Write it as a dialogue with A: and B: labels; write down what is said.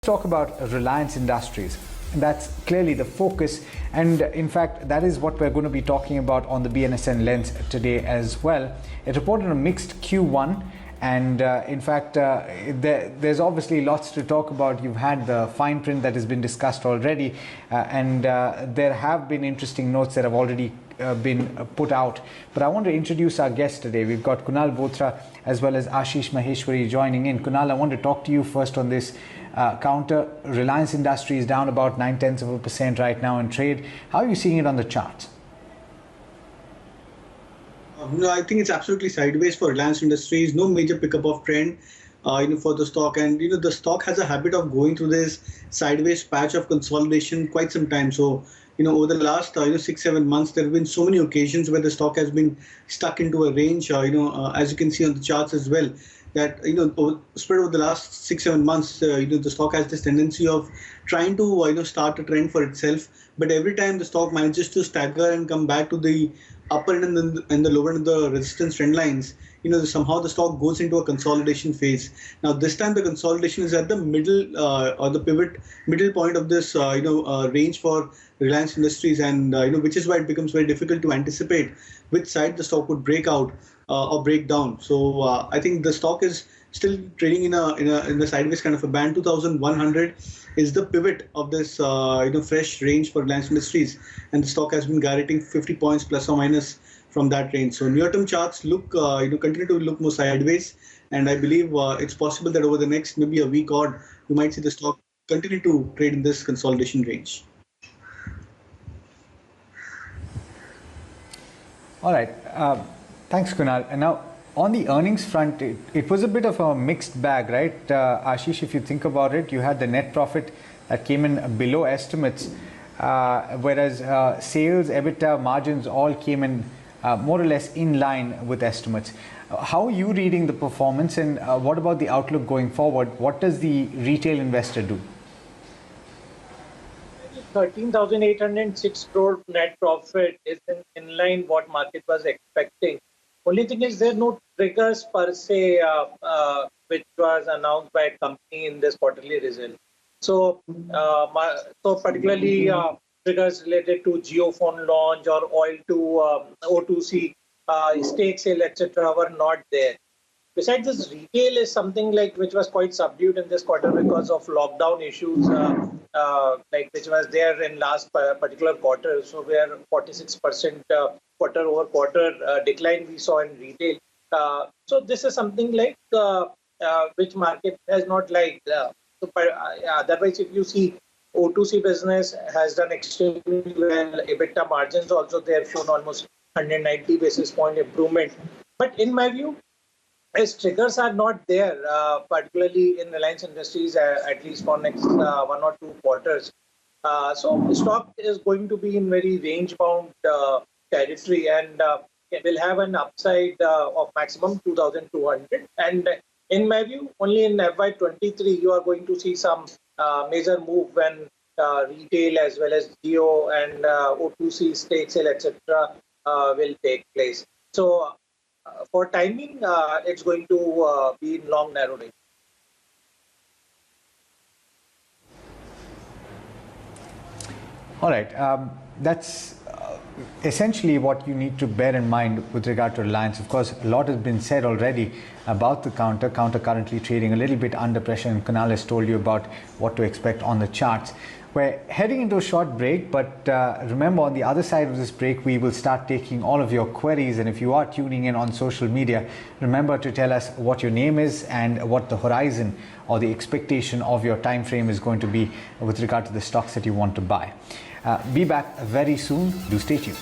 A: Talk about Reliance Industries. That's clearly the focus, and in fact that is what we're going to be talking about on the BNSN lens today as well. It reported a mixed Q1, and there's obviously lots to talk about. You've had the fine print that has been discussed already, and there have been interesting notes that have already been put out. But I want to introduce our guests today. We've got Kunal Bothra as well as Ashish Maheshwari joining in. Kunal, I want to talk to you first on this counter. Reliance Industries down about 0.9% right now in trade. How are you seeing it on the charts?
B: No, I think it's absolutely sideways for Reliance Industries. No major pickup of trend, for the stock, and the stock has a habit of going through this sideways patch of consolidation quite some time. So over the last 6-7 months, there have been so many occasions where the stock has been stuck into a range. As you can see on the charts as well, that spread over the last 6-7 months, the stock has this tendency of trying to start a trend for itself, but every time the stock manages to stagger and come back to the upper end and the lower end of the resistance trend lines, somehow the stock goes into a consolidation phase. Now this time the consolidation is at the middle or the middle point of this range for Reliance Industries, and which is why it becomes very difficult to anticipate which side the stock would break out or break down. So I think the stock is still trading in a sideways kind of a band. 2,100 is the pivot of this fresh range for Reliance Industries, and the stock has been guaranteeing 50 points plus or minus from that range. So near-term charts look continue to look more sideways, and I believe it's possible that over the next maybe a week or you might see the stock continue to trade in this consolidation range.
A: All right. Thanks, Kunal. And now, on the earnings front, it was a bit of a mixed bag, right? Ashish, if you think about it, you had the net profit that came in below estimates, whereas sales, EBITDA, margins all came in more or less in line with estimates. How are you reading the performance, and what about the outlook going forward? What does the retail investor do?
C: 13,806 crore net profit is in line what market was expecting. Only thing is there are no triggers per se which was announced by a company in this quarterly result. So, particularly triggers related to JioPhone launch or oil to O2C stake sale, etc. were not there. Besides this, retail is something like which was quite subdued in this quarter because of lockdown issues, which was there in last particular quarter. So we are 46% quarter-over-quarter decline we saw in retail. So this is something like which market has not liked. Otherwise, if you see O2C business has done extremely well. EBITDA margins also they have shown almost 190 basis point improvement. But in my view, as triggers are not there, particularly in Reliance Industries, at least for next 1 or 2 quarters. So the stock is going to be in very range-bound territory, and it will have an upside of maximum 2,200. And in my view, only in FY23 you are going to see some major move when retail as well as Jio and O2C stake sale, etc. will take place. So for timing, it's going to be in long narrow range.
A: All right. That's essentially what you need to bear in mind with regard to Reliance. Of course, a lot has been said already about the counter currently trading a little bit under pressure, and Kunal has told you about what to expect on the charts. We're heading into a short break, but remember, on the other side of this break, we will start taking all of your queries. And if you are tuning in on social media, remember to tell us what your name is and what the horizon or the expectation of your time frame is going to be with regard to the stocks that you want to buy. Be back very soon. Do stay tuned.